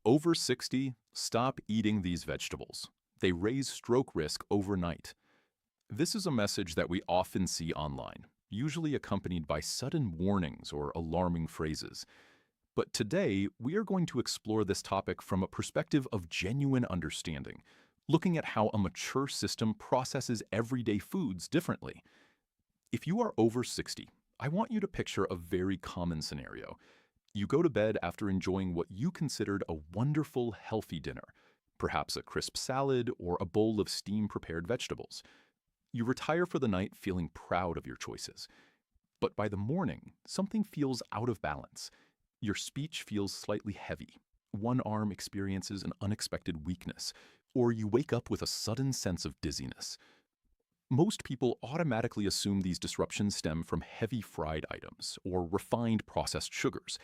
Over 60, stop eating these vegetables. They raise stroke risk overnight. This is a message that we often see online, usually accompanied by sudden warnings or alarming phrases. But today, we are going to explore this topic from a perspective of genuine understanding, looking at how a mature system processes everyday foods differently. If you are over 60, I want you to picture a very common scenario. You go to bed after enjoying what you considered a wonderful, healthy dinner, perhaps a crisp salad or a bowl of steam-prepared vegetables. You retire for the night feeling proud of your choices. But by the morning, something feels out of balance. Your speech feels slightly heavy. One arm experiences an unexpected weakness, or you wake up with a sudden sense of dizziness. Most people automatically assume these disruptions stem from heavy fried items or refined processed sugars.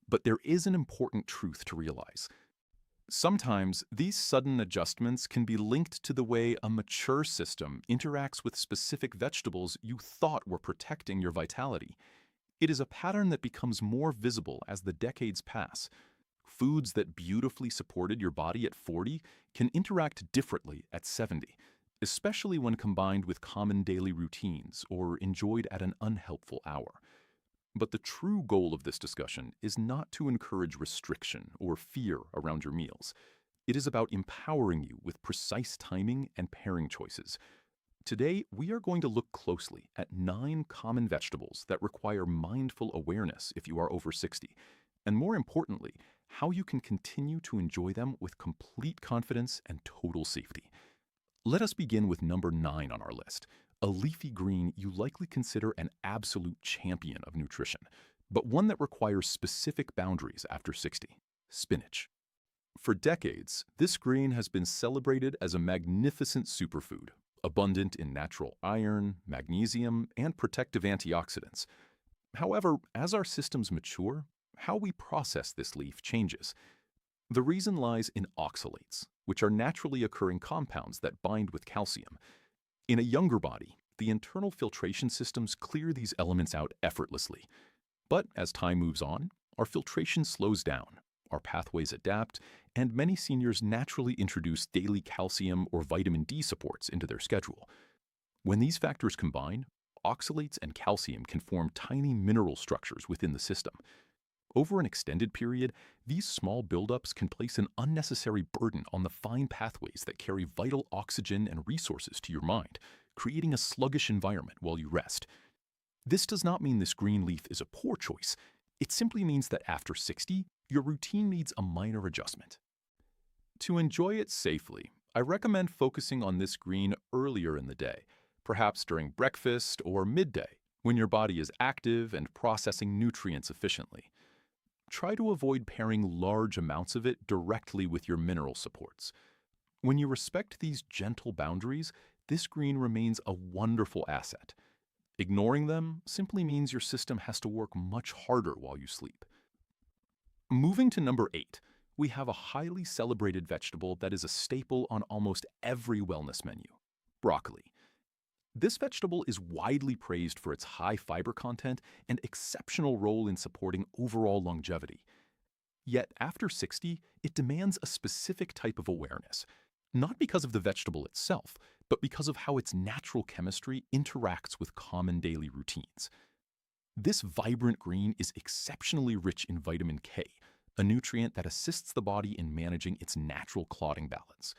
But there is an important truth to realize. Sometimes these sudden adjustments can be linked to the way a mature system interacts with specific vegetables you thought were protecting your vitality. It is a pattern that becomes more visible as the decades pass. Foods that beautifully supported your body at 40 can interact differently at 70, especially when combined with common daily routines or enjoyed at an unhelpful hour. But the true goal of this discussion is not to encourage restriction or fear around your meals. It is about empowering you with precise timing and pairing choices. Today, we are going to look closely at 9 common vegetables that require mindful awareness if you are over 60, and more importantly, how you can continue to enjoy them with complete confidence and total safety. Let us begin with number 9 on our list, a leafy green you likely consider an absolute champion of nutrition, but one that requires specific boundaries after 60, spinach. For decades, this green has been celebrated as a magnificent superfood, abundant in natural iron, magnesium, and protective antioxidants. However, as our systems mature, how we process this leaf changes. The reason lies in oxalates, which are naturally occurring compounds that bind with calcium. In a younger body, the internal filtration systems clear these elements out effortlessly. But as time moves on, our filtration slows down, our pathways adapt, and many seniors naturally introduce daily calcium or vitamin D supports into their schedule. When these factors combine, oxalates and calcium can form tiny mineral structures within the system. Over an extended period, these small buildups can place an unnecessary burden on the fine pathways that carry vital oxygen and resources to your mind, creating a sluggish environment while you rest. This does not mean this green leaf is a poor choice. It simply means that after 60, your routine needs a minor adjustment. To enjoy it safely, I recommend focusing on this green earlier in the day, perhaps during breakfast or midday, when your body is active and processing nutrients efficiently. Try to avoid pairing large amounts of it directly with your mineral supports. When you respect these gentle boundaries, this green remains a wonderful asset. Ignoring them simply means your system has to work much harder while you sleep. Moving to number 8, we have a highly celebrated vegetable that is a staple on almost every wellness menu: broccoli. This vegetable is widely praised for its high fiber content and exceptional role in supporting overall longevity. Yet after 60, it demands a specific type of awareness, not because of the vegetable itself, but because of how its natural chemistry interacts with common daily routines. This vibrant green is exceptionally rich in vitamin K, a nutrient that assists the body in managing its natural clotting balance.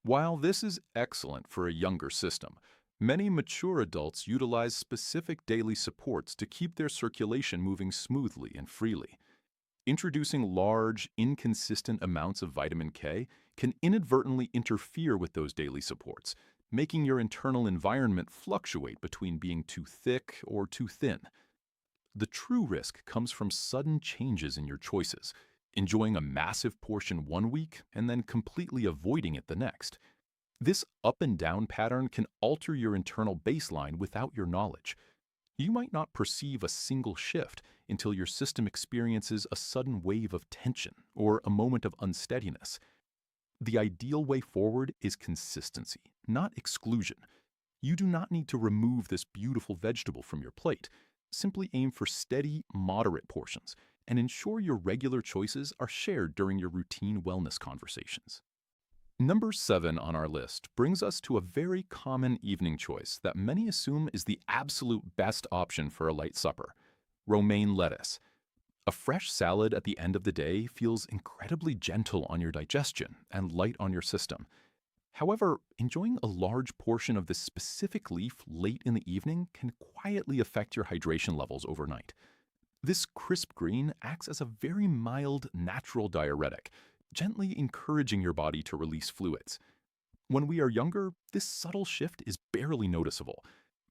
While this is excellent for a younger system, many mature adults utilize specific daily supports to keep their circulation moving smoothly and freely. Introducing large, inconsistent amounts of vitamin K can inadvertently interfere with those daily supports, making your internal environment fluctuate between being too thick or too thin. The true risk comes from sudden changes in your choices, enjoying a massive portion one week and then completely avoiding it the next. This up and down pattern can alter your internal baseline without your knowledge. You might not perceive a single shift until your system experiences a sudden wave of tension or a moment of unsteadiness. The ideal way forward is consistency, not exclusion. You do not need to remove this beautiful vegetable from your plate. Simply aim for steady, moderate portions and ensure your regular choices are shared during your routine wellness conversations. Number 7 on our list brings us to a very common evening choice that many assume is the absolute best option for a light supper: romaine lettuce. A fresh salad at the end of the day feels incredibly gentle on your digestion and light on your system. However, enjoying a large portion of this specific leaf late in the evening can quietly affect your hydration levels overnight. This crisp green acts as a very mild, natural diuretic, gently encouraging your body to release fluids. When we are younger, this subtle shift is barely noticeable.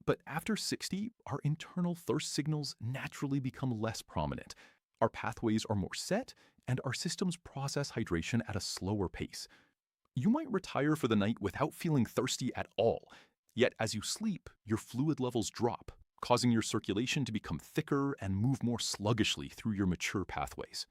But after 60, our internal thirst signals naturally become less prominent. Our pathways are more set, and our systems process hydration at a slower pace. You might retire for the night without feeling thirsty at all, yet as you sleep, your fluid levels drop, causing your circulation to become thicker and move more sluggishly through your mature pathways.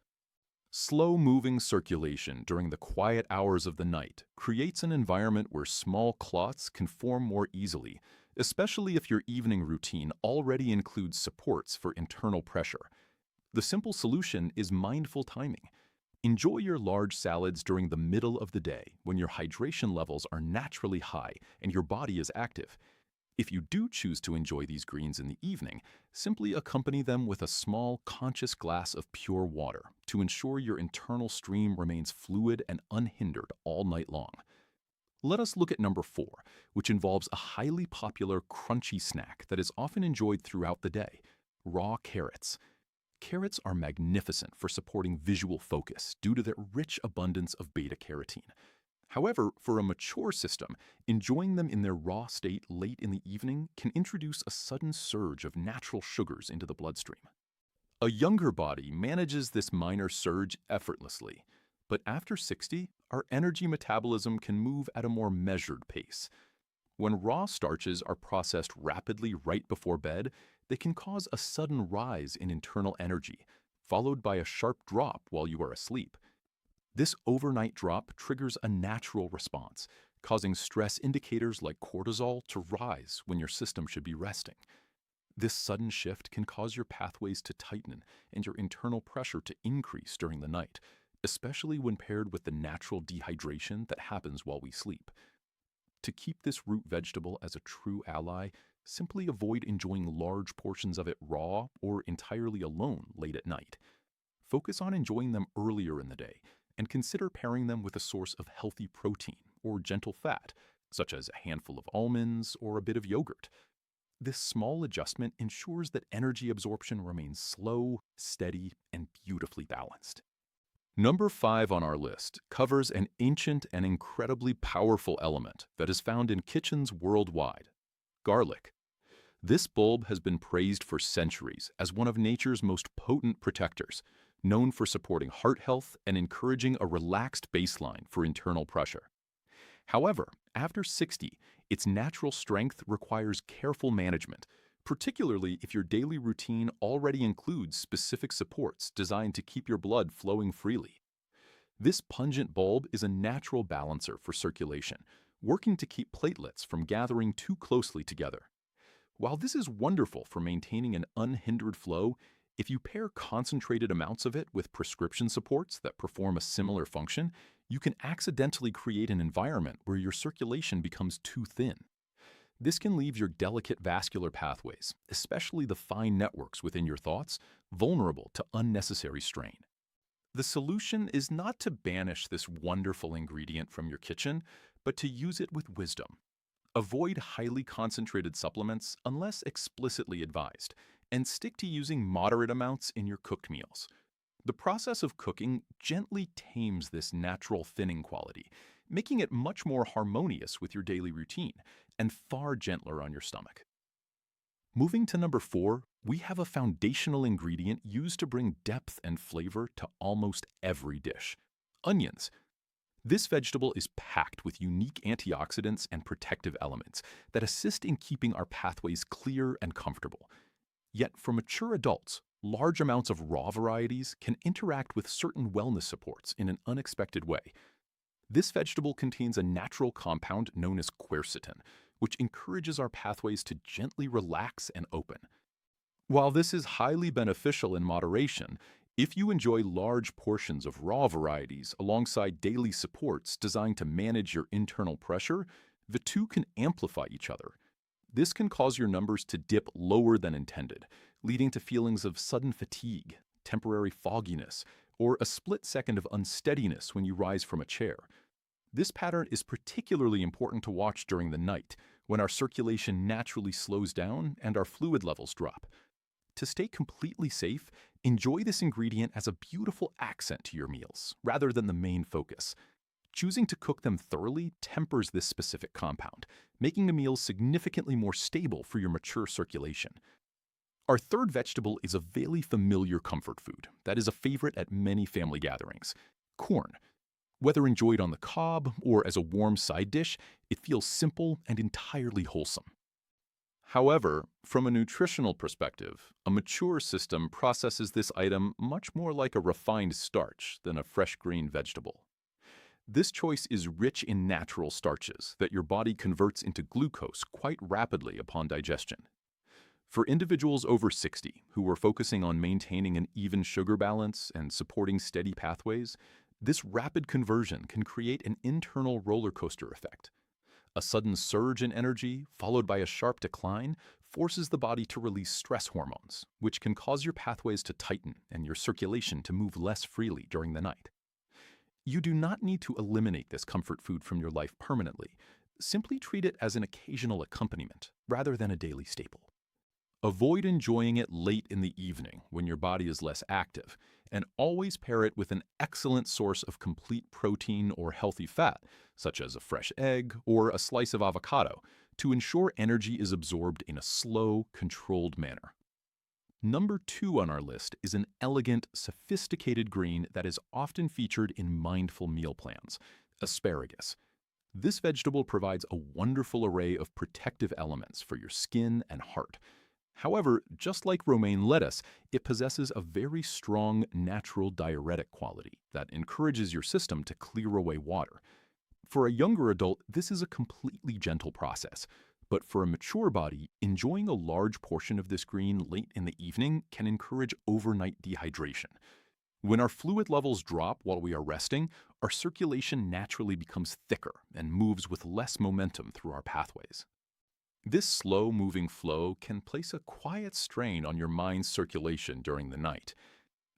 Slow-moving circulation during the quiet hours of the night creates an environment where small clots can form more easily, especially if your evening routine already includes supports for internal pressure. The simple solution is mindful timing. Enjoy your large salads during the middle of the day when your hydration levels are naturally high and your body is active. If you do choose to enjoy these greens in the evening, simply accompany them with a small, conscious glass of pure water to ensure your internal stream remains fluid and unhindered all night long. Let us look at number 4, which involves a highly popular crunchy snack that is often enjoyed throughout the day: raw carrots. Carrots are magnificent for supporting visual focus due to their rich abundance of beta-carotene. However, for a mature system, enjoying them in their raw state late in the evening can introduce a sudden surge of natural sugars into the bloodstream. A younger body manages this minor surge effortlessly, but after 60, our energy metabolism can move at a more measured pace. When raw starches are processed rapidly right before bed, they can cause a sudden rise in internal energy, followed by a sharp drop while you are asleep. This overnight drop triggers a natural response, causing stress indicators like cortisol to rise when your system should be resting. This sudden shift can cause your pathways to tighten and your internal pressure to increase during the night, especially when paired with the natural dehydration that happens while we sleep. To keep this root vegetable as a true ally, simply avoid enjoying large portions of it raw or entirely alone late at night. Focus on enjoying them earlier in the day, and consider pairing them with a source of healthy protein or gentle fat, such as a handful of almonds or a bit of yogurt. This small adjustment ensures that energy absorption remains slow, steady, and beautifully balanced. Number 5 on our list covers an ancient and incredibly powerful element that is found in kitchens worldwide: garlic. This bulb has been praised for centuries as one of nature's most potent protectors, known for supporting heart health and encouraging a relaxed baseline for internal pressure. However, after 60, its natural strength requires careful management, particularly if your daily routine already includes specific supports designed to keep your blood flowing freely. This pungent bulb is a natural balancer for circulation, working to keep platelets from gathering too closely together. While this is wonderful for maintaining an unhindered flow, if you pair concentrated amounts of it with prescription supports that perform a similar function, you can accidentally create an environment where your circulation becomes too thin. This can leave your delicate vascular pathways, especially the fine networks within your thoughts, vulnerable to unnecessary strain. The solution is not to banish this wonderful ingredient from your kitchen, but to use it with wisdom. Avoid highly concentrated supplements unless explicitly advised, and stick to using moderate amounts in your cooked meals. The process of cooking gently tames this natural thinning quality, making it much more harmonious with your daily routine and far gentler on your stomach. Moving to number 4, we have a foundational ingredient used to bring depth and flavor to almost every dish: onions. This vegetable is packed with unique antioxidants and protective elements that assist in keeping our pathways clear and comfortable. Yet for mature adults, large amounts of raw varieties can interact with certain wellness supports in an unexpected way. This vegetable contains a natural compound known as quercetin, which encourages our pathways to gently relax and open. While this is highly beneficial in moderation, If you enjoy large portions of raw varieties alongside daily supports designed to manage your internal pressure, the two can amplify each other. This can cause your numbers to dip lower than intended, leading to feelings of sudden fatigue, temporary fogginess, or a split second of unsteadiness when you rise from a chair. This pattern is particularly important to watch during the night, when our circulation naturally slows down and our fluid levels drop. To stay completely safe, enjoy this ingredient as a beautiful accent to your meals, rather than the main focus. Choosing to cook them thoroughly tempers this specific compound, making the meals significantly more stable for your mature circulation. Our third vegetable is a very familiar comfort food that is a favorite at many family gatherings: corn. Whether enjoyed on the cob or as a warm side dish, it feels simple and entirely wholesome. However, from a nutritional perspective, a mature system processes this item much more like a refined starch than a fresh green vegetable. This choice is rich in natural starches that your body converts into glucose quite rapidly upon digestion. For individuals over 60 who are focusing on maintaining an even sugar balance and supporting steady pathways, this rapid conversion can create an internal roller coaster effect. A sudden surge in energy, followed by a sharp decline, forces the body to release stress hormones, which can cause your pathways to tighten and your circulation to move less freely during the night. You do not need to eliminate this comfort food from your life permanently. Simply treat it as an occasional accompaniment, rather than a daily staple. Avoid enjoying it late in the evening when your body is less active, and always pair it with an excellent source of complete protein or healthy fat, such as a fresh egg or a slice of avocado, to ensure energy is absorbed in a slow, controlled manner. Number 2 on our list is an elegant, sophisticated green that is often featured in mindful meal plans: asparagus. This vegetable provides a wonderful array of protective elements for your skin and heart. However, just like romaine lettuce, it possesses a very strong natural diuretic quality that encourages your system to clear away water. For a younger adult, this is a completely gentle process. But for a mature body, enjoying a large portion of this green late in the evening can encourage overnight dehydration. When our fluid levels drop while we are resting, our circulation naturally becomes thicker and moves with less momentum through our pathways. This slow-moving flow can place a quiet strain on your mind's circulation during the night.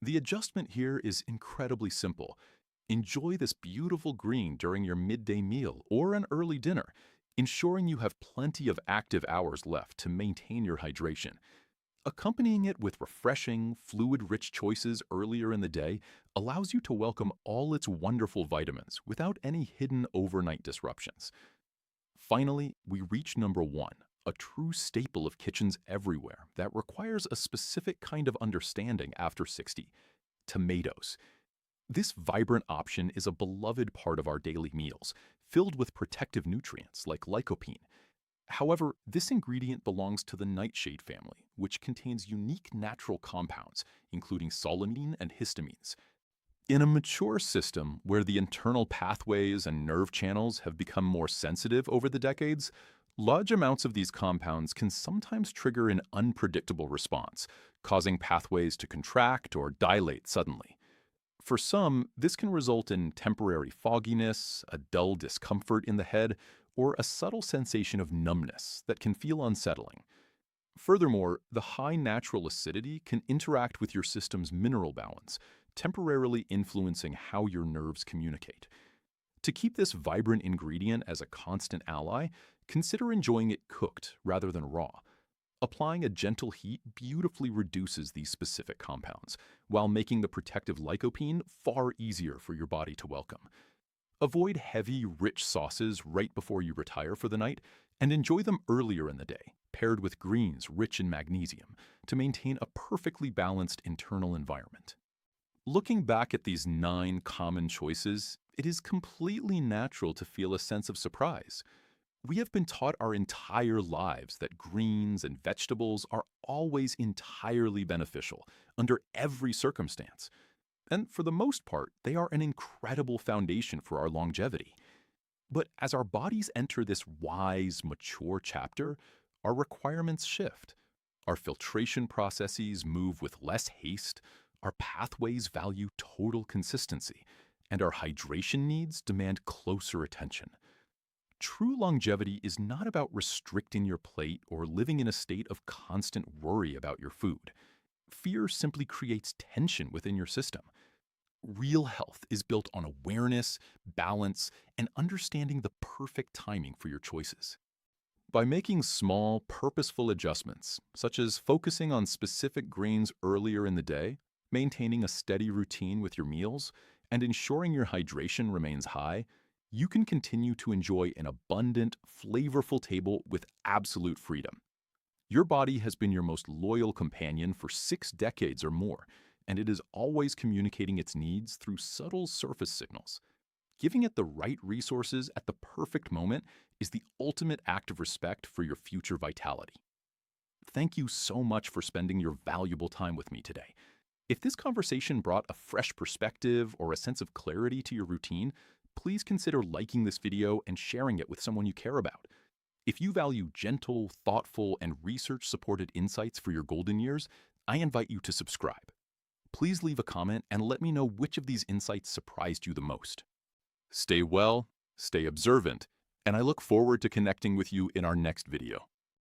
The adjustment here is incredibly simple. Enjoy this beautiful green during your midday meal or an early dinner, ensuring you have plenty of active hours left to maintain your hydration. Accompanying it with refreshing, fluid-rich choices earlier in the day allows you to welcome all its wonderful vitamins without any hidden overnight disruptions. Finally, we reach number 1, a true staple of kitchens everywhere that requires a specific kind of understanding after 60: tomatoes. This vibrant option is a beloved part of our daily meals, filled with protective nutrients like lycopene. However, this ingredient belongs to the nightshade family, which contains unique natural compounds, including solanine and histamines. In a mature system where the internal pathways and nerve channels have become more sensitive over the decades, large amounts of these compounds can sometimes trigger an unpredictable response, causing pathways to contract or dilate suddenly. For some, this can result in temporary fogginess, a dull discomfort in the head, or a subtle sensation of numbness that can feel unsettling. Furthermore, the high natural acidity can interact with your system's mineral balance, temporarily influencing how your nerves communicate. To keep this vibrant ingredient as a constant ally, consider enjoying it cooked rather than raw. Applying a gentle heat beautifully reduces these specific compounds, while making the protective lycopene far easier for your body to welcome. Avoid heavy, rich sauces right before you retire for the night, and enjoy them earlier in the day, paired with greens rich in magnesium, to maintain a perfectly balanced internal environment. Looking back at these 9 common choices, it is completely natural to feel a sense of surprise. We have been taught our entire lives that greens and vegetables are always entirely beneficial, under every circumstance. And for the most part, they are an incredible foundation for our longevity. But as our bodies enter this wise, mature chapter, our requirements shift. Our filtration processes move with less haste, Our pathways value total consistency, and our hydration needs demand closer attention. True longevity is not about restricting your plate or living in a state of constant worry about your food. Fear simply creates tension within your system. Real health is built on awareness, balance, and understanding the perfect timing for your choices. By making small, purposeful adjustments, such as focusing on specific grains earlier in the day, maintaining a steady routine with your meals, and ensuring your hydration remains high, you can continue to enjoy an abundant, flavorful table with absolute freedom. Your body has been your most loyal companion for 6 decades or more, and it is always communicating its needs through subtle surface signals. Giving it the right resources at the perfect moment is the ultimate act of respect for your future vitality. Thank you so much for spending your valuable time with me today. If this conversation brought a fresh perspective or a sense of clarity to your routine, please consider liking this video and sharing it with someone you care about. If you value gentle, thoughtful, and research-supported insights for your golden years, I invite you to subscribe. Please leave a comment and let me know which of these insights surprised you the most. Stay well, stay observant, and I look forward to connecting with you in our next video.